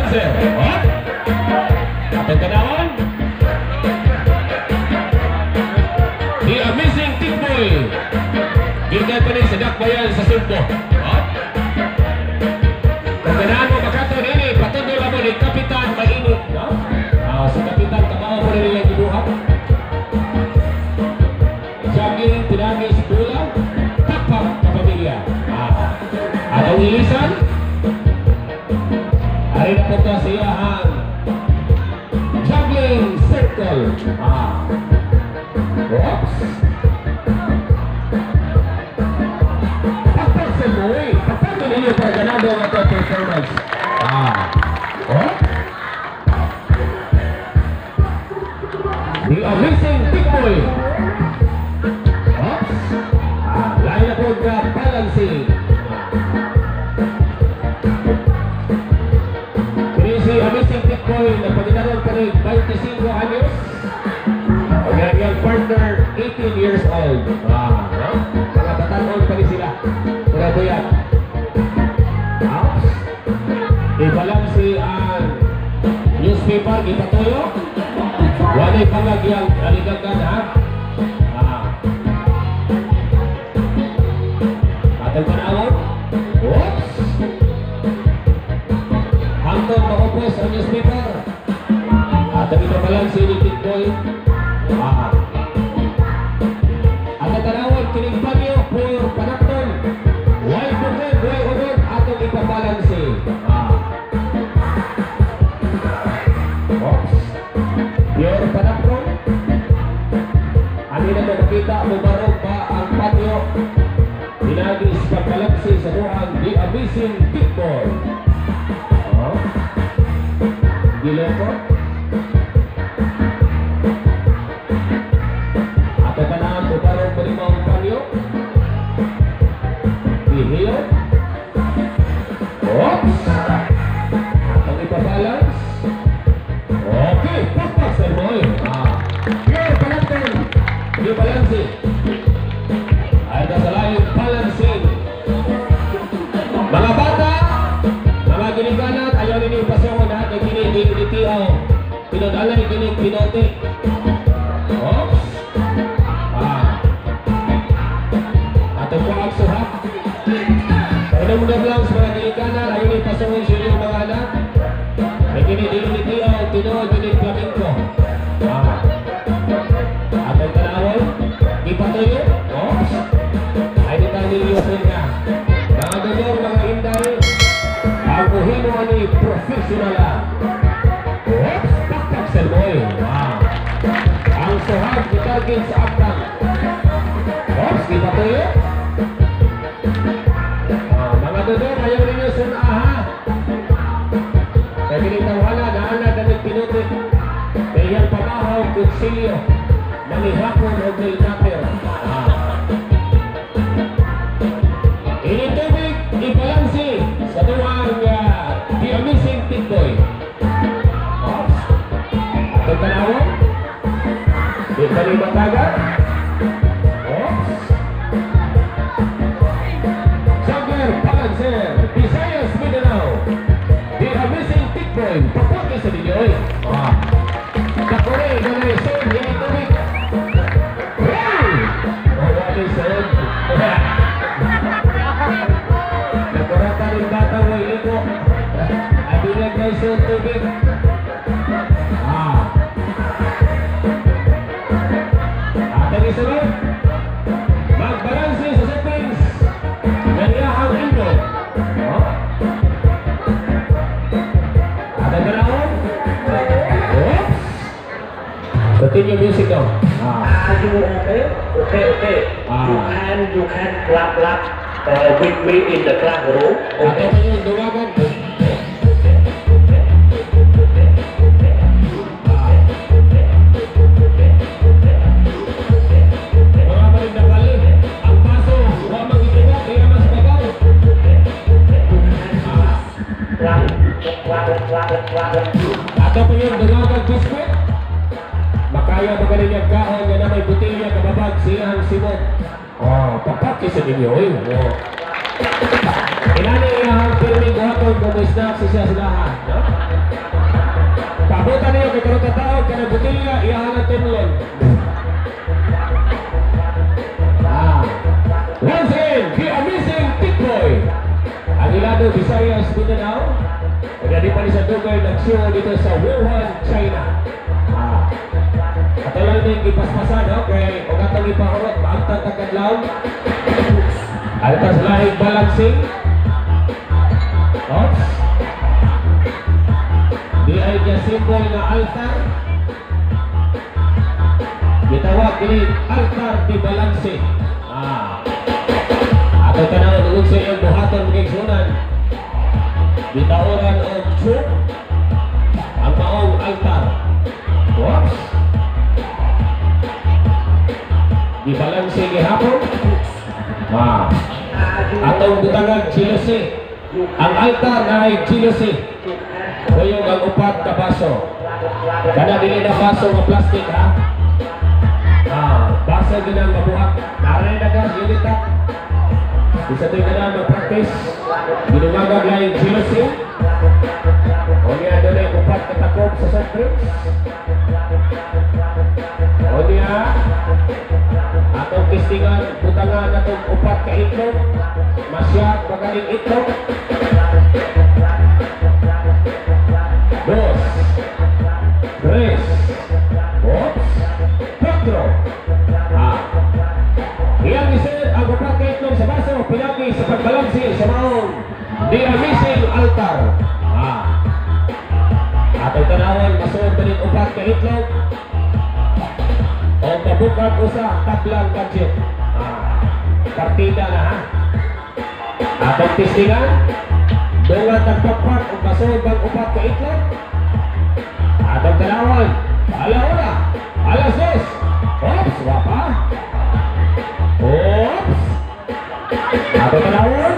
balancer. Hop. Atong tanawan. The Amazing Tikboy. Gikan pa rin sa dakbayan sa Sumbo. Hop. Kung ganahan mo makaton ini, patuloy mo ni Kapitan Mainit. No? Si Kapitan Kamao mo rin yung gibuhat. Jogging, tinagis, pula, tapak kapamilya. Atong ilisan. Ay na po ito siya ang juggling circle. Oops. Tapak sa buhay. Tapak na ninyo para ganado ang ito performance. Oh. The Amazing Tikboy. Oops. Lain na po ka balancing. Si Amazing Tikboy na pagkakaroon pa rin 25 anyos. Ang kanyang partner 18 years old. Mga batanon pa rin sila. Pero po yan. Ibalansi ang newspaper, ipatuyo. Walay pangagyang aligagan ha. Atang panawag. Oops. Hangtong makupos ang newspaper. Atang ipabalansi ni Tikboy. At ang tanawag kinigpagyo for panakton. Why bukod, why udod, atong ipabalansi. Oops. Pure panakton. Ano na makita mo barog pa ang patio. Pinagis pagbalansi sa buhang The Amazing Tikboy. Giloko. Ato pa na ang bubarong malimang panyo. Ihiyo. Oops. Atong ipabalance. Okay. Papak sa moy. Pure panakton. Pure balansi. Ay kasalayin balancing. Mga bata, mga giniganat, ayaw rin yung pasyon ha. Tinitiaw, pinag-alay, pinote. Oops. Atong po ang suhap. Pagdamdam lang sa mga ginikana, ayaw ni pasawin siya yung mga anak. Ay tinitiaw, tinood, pinag-flamenco. Atong tanawin, ipatuyo. Oops. Ay nitaniliyosin ka. Mga dolor, mga inday, ang buhino ni professional lang. Oops, taktak sa boy. Ang suhag itargin sa aktan. Oops, ipatuyo. Mga dodor, ayaw rin yung sunaha. Kaya pinitawala, naanad na nagpinutin. Kaya yan pamahaw, kutsilyo. Manihapon o grilnater. Initubig, ibalansi sa tuwang The Amazing Tikboy. Atong tanawon. Di kalimatagan. Oops. Jogger, balancer, Visayas, Mindanao. The Amazing Tikboy. Paputi sa ninyo. Kakuri, ganayson, yan tubig. Hey! Wala son. Nakurata rin bata mo iliko. Abilag na isang tubig. Atang isunod. Magbalansi sa settings. Ganiyahang ilmo. Atang ganaon. Oops. Continue music daw. Are you okay? Okay. You can clap with me in the classroom. Okay. Atang yung dumagan. Ato po yung dalagang biskwit. Makaya magaling yung kahon na may butilya kababag siyang simot. Papaki sa ninyo. Inani iyahang filming buhaton kung may snacks siya silahan. No? Pabutan niyo kay karong katao kana butilya iyahang ang timlon. Once again, the amazing Tikboy. Aguilado, Visayas, Mindanao. Pagdadi pa ni sa Dugay, nag-show dito sa Wuhan, China. At lang din ipaspasan, no? Kaya kung atang ipahurot, maagtang kakadlaw. Ano pa sa lahing balancing? Oops. Di ay niya symbol na altar. Gitawag din altar di balancing. Ato tanaw dugog sa iyong buhaton kay sunan. Bitaoran og chuk ang maong altar. Oops. Di balanse gihapon. Atong butangan chilosi. Ang altar na ay chilosi. Kuyog ang upat ka baso. Kana dili na baso nga plastic ha. Baso din ang mabuhat. Naray na gas unit ha. Isa ito yung na mag-practice. Binumagag lang yung chilosi. O niya doon ay upat katakop sa soft drinks. O niya atong testingan, butangan atong upat ka itlog. Masyag, magaling itlog. Dos, tres, oops, cuatro. Iyang isin ang upat ka itlog sa baso, pinagi sa pagbalansi sa maong the amazing altar. Atong tanawan, masuod pa rin upat ka itlog. O mabukag usa tablang budget. Partida na ha. Atong testingan, dungan tagpakpak o masuod bang upat ka itlog. Atong tanawan, alauna, alas dos. Oops, wapa. Oops. Atong tanawan.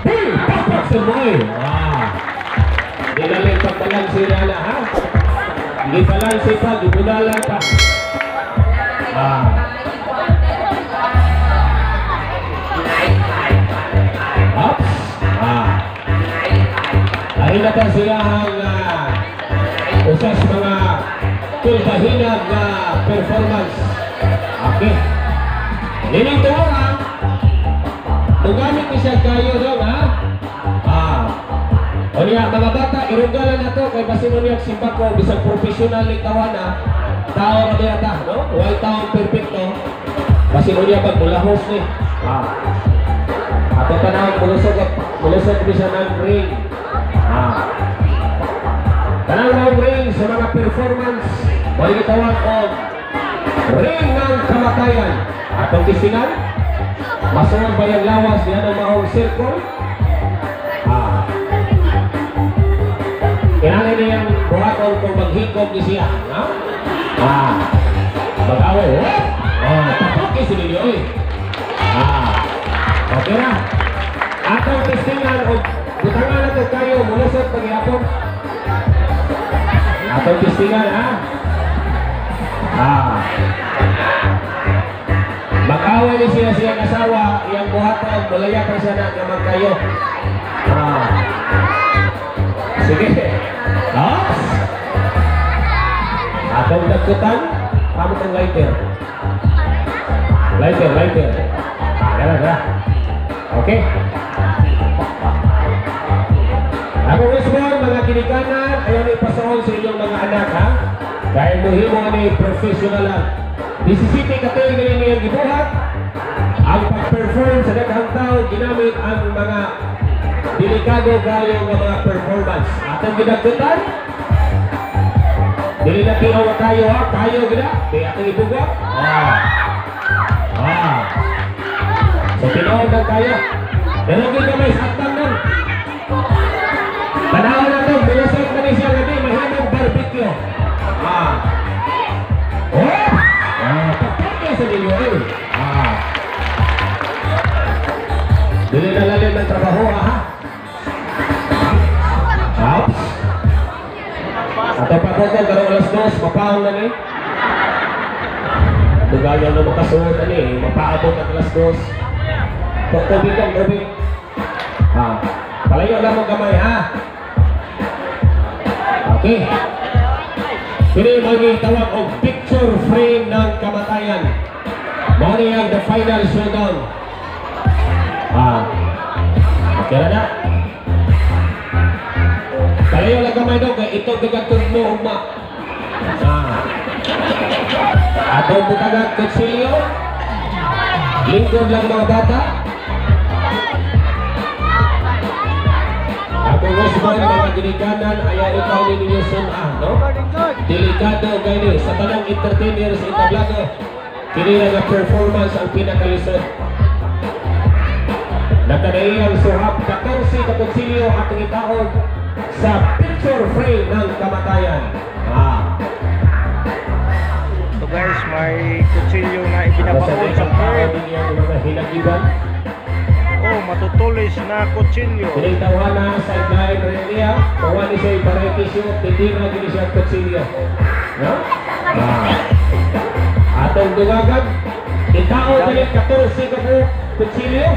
Hey, pakpak sa moy. Dinaling pagbalansi na na ha. Hindi balansi pa, dibudalan pa. Oops. Ay na ka silahang usas mga tulbahinag na performance. Okay. Ninito ha. Tugamit ni siya kayo doon ha. O niya, mga bata, irunggalan na to kay basino niya simba ko bisang professional ni tawana tao na diya ta, no? Huwag taong perfecto basino niya pag mulahos ni ato tanawag mulusog ni siya ng ring tanawag ng ring sa mga performance huwag itawag o ring ng kamatayan atong kisingan masuwag ba yung lawas niya ng maong circle kailangan niya yung buhaton kung maghikog ni siya. Mag-away. Tapok kasi ninyo eh. Okay na. Atong testingan o butangan na ito kayo mulusot paghihapon. Atong testingan ha. Mag-away ni siya asawa yung buhaton mulaya pa siya na naman kayo. Sige. Oops. Atong nagkutan, kamot ang lighter. Lighter. Gara. Okay. Ako Wisbon, mga kinikanan, ayaw ipasoon sa inyong mga anak, ha? Dahil muhimo ni professional lang. Disisiti katoy ganyan niyang gibuhat. Ang pag-perform sa daghang tao, ginamit ang mga delikado kayo ng mga performance. Atong ginagkutan, dili na tiyaw na tayo ha, kayo gina, di atong ibugwak. So tinawag na tayo. Pero hindi ka may saktan nun. Tanawan na ito, bilasag na ni siya gabi, mahinang barbecue. Pagpagay sa ninyo eh. Dili na lalim ng trabaho ha. Oops. Ato pa po ito, karong alas dos, mapaong na ni. Dugayaw na makasuot na ni, mapaabot at alas dos. Tubig ang tubig. Palayo lang mo kamay, ha? Okay. Kini magitawag og picture frame ng kamatayan. Mao ang the final showdown. Okay na. Palayo lang kamay daw kay ito dagatod mo ugma. Atong butagat kutsilyo. Lingkod lang mga bata. Atong husband mga ginikanan ayaw ikaw ninyo sunah, no? Delikado kayo sa tanang entertainers sa itablado. Kini nga performance ang pinakalisod. Nakadaiyang suhab 14 ka kutsilyo atong itaog sa picture frame ng kamatayan. So guys, may kutsilyo na ibinabaon sa frame. Oh, matutulis na kutsilyo. Pinitawa na sideline area. Tawa ni siya iparekisyo. Hindi na gini siya kutsilyo. No? Atong dugagan. Itao na yung 14 ka po kutsilyo.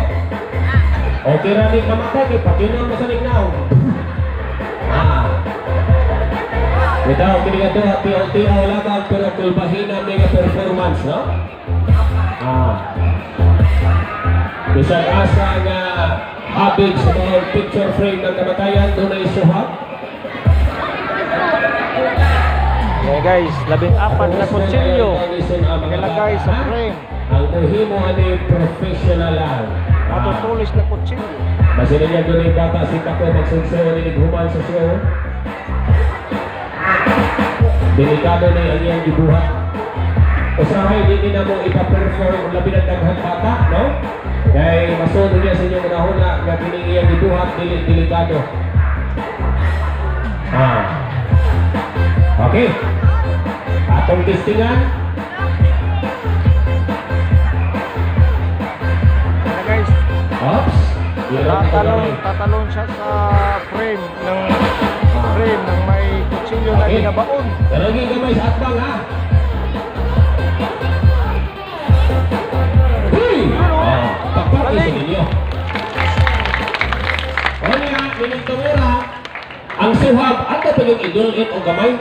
Okay ra ni kamatay. Pakinom mo sa lignaw. Itaw, kini nga ito. Tiyaw-tiyaw lamang. Pero kulbahin ang mga performance, no? Isang asa nga habig sa mga picture frame ng kamatayan, doon ay suhab. Okay guys, 14 na kutsilyo nilagay sa frame. Ang uhimo ani professional lang. Matutulis na kutsilyo. Masina niya doon ay bata si Kako magsunsaw ni human sa show. Delikado na ang iyang gibuhat. Usahay, hindi na mo ipaperform labi ng daghang bata, no? Kaya masunod niya sa inyong unahuna na pinigiyang dibuhat, delikado. Okay. Atong testingan. Ano guys? Oops. Tatalon siya sa frame ng may kutsilyo na binabaon. Pero hindi gamay sa atbang, ha? Pagpapis ninyo. O niya, minigtumura, ang suhab, ato pa yung idulit o gamay.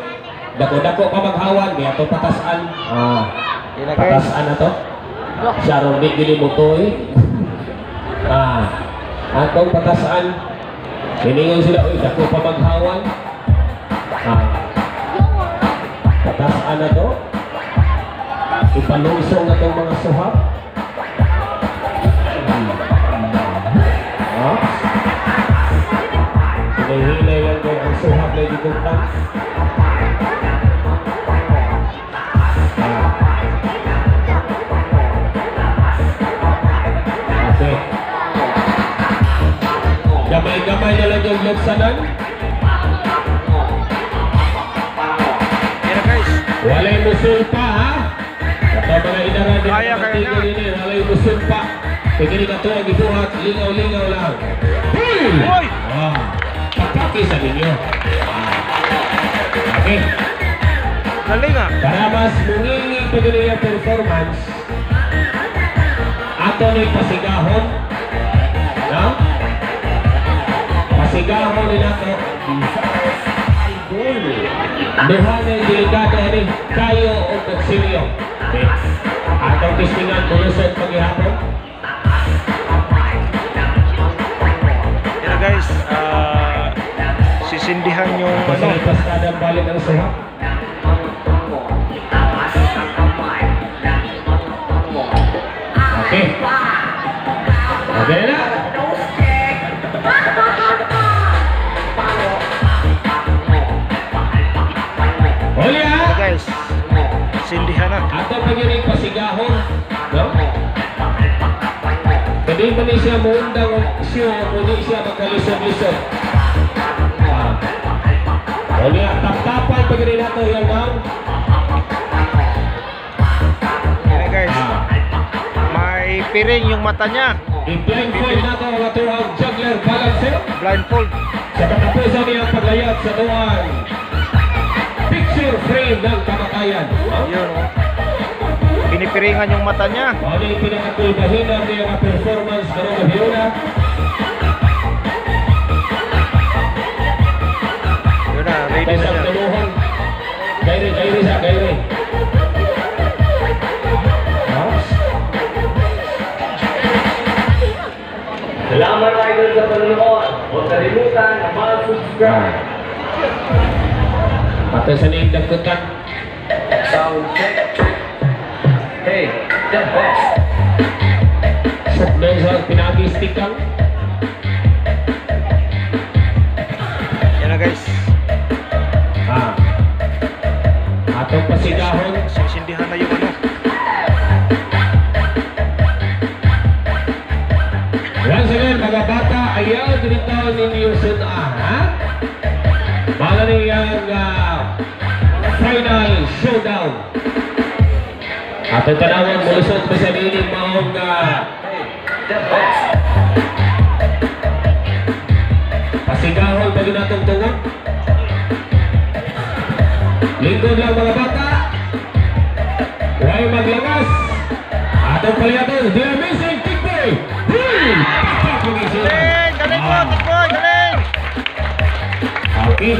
Dako-dako ka maghawan, kaya ito patasan. Patasan na to. Siyarong di gilimutoy. Atong patasan. Hiningon sila, uy, dako pa maghawan. Patasan na to. Ipalungsong na itong mga suhab. Hinay-hinay lang kayo ang suhab na ditutang. Okay. Gamay-gamay na lang yung luksanan. Yan guys. Walay musul pa, ha? Ito mga inaran din Kaya ini, walay musul pa. Pagkini ka ito ang ibuhat, lingaw-lingaw lang. Hoy! Pagpapisa ninyo. Okay. Galing ah. Para mas mungingi pagkini yung performance, ato ni pasigahon. No? Pasigahon ni nato. Duhan yung delikado ni kayo o kutsilyo. Okay. Atong testingan, bulusot paghihapon. Yan guys, sisindihan yung Pasalipas kada balik ang suhab. Okay. Okay na. Huli ha. guys, sindihan na. Ato pagiging pasigahon. No? Hindi ba ni siya muundang siya, hindi siya magkalisod-lisod. Huli ha. Tap-tapan pagiging nato yung down. Yan guys, may piring yung mata niya. I-blindfold nato ang ato ang juggler balancer. Blindfold. Sa katapusan niya ang paglayat sa tuwan. Picture frame ng kamatayan. Yun oh. Pinipiringan yung mata niya. Ano yung pinakatulbahin ng mga performance karong gabi na? Yun na, ready na Isang siya. tuluhan. Gairi sa, gairi. Salamat idol sa panonood. Huwag kalimutan na mag-subscribe. Patay sa name dagkutan. Sound check. Hey, the best. Shot doon sa pinag-stick kang. Yan na guys. Atong pasigahon. Sinsindihan na yung ano. Once again, mga bata, ayaw dito ninyo sunaan, ha? Bala niyang final showdown. Atong tanawang mulusot pa sa nining maong The best. pasigahon pag natong tungod. Lingkod lang mga bata. Huwag maglagas. Atong palihaton, the amazing kickboy. Galing! Galing po! Tikboy! Galing! Okay.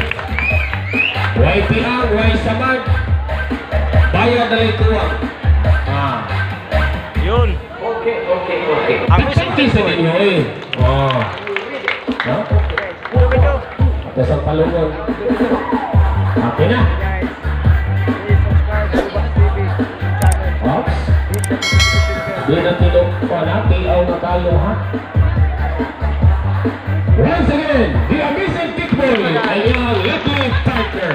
Huwag piang, huwag samad. Bayad na lang tuwang. Yun! Okay. Ang isang Sa tikboy. ninyo eh. No? Video. Atas ang palungon. Okay na. Ops. Di na tinong pa na. Tiaw na tayo ha. Once again, the amazing kickboy ay ang lucky partner.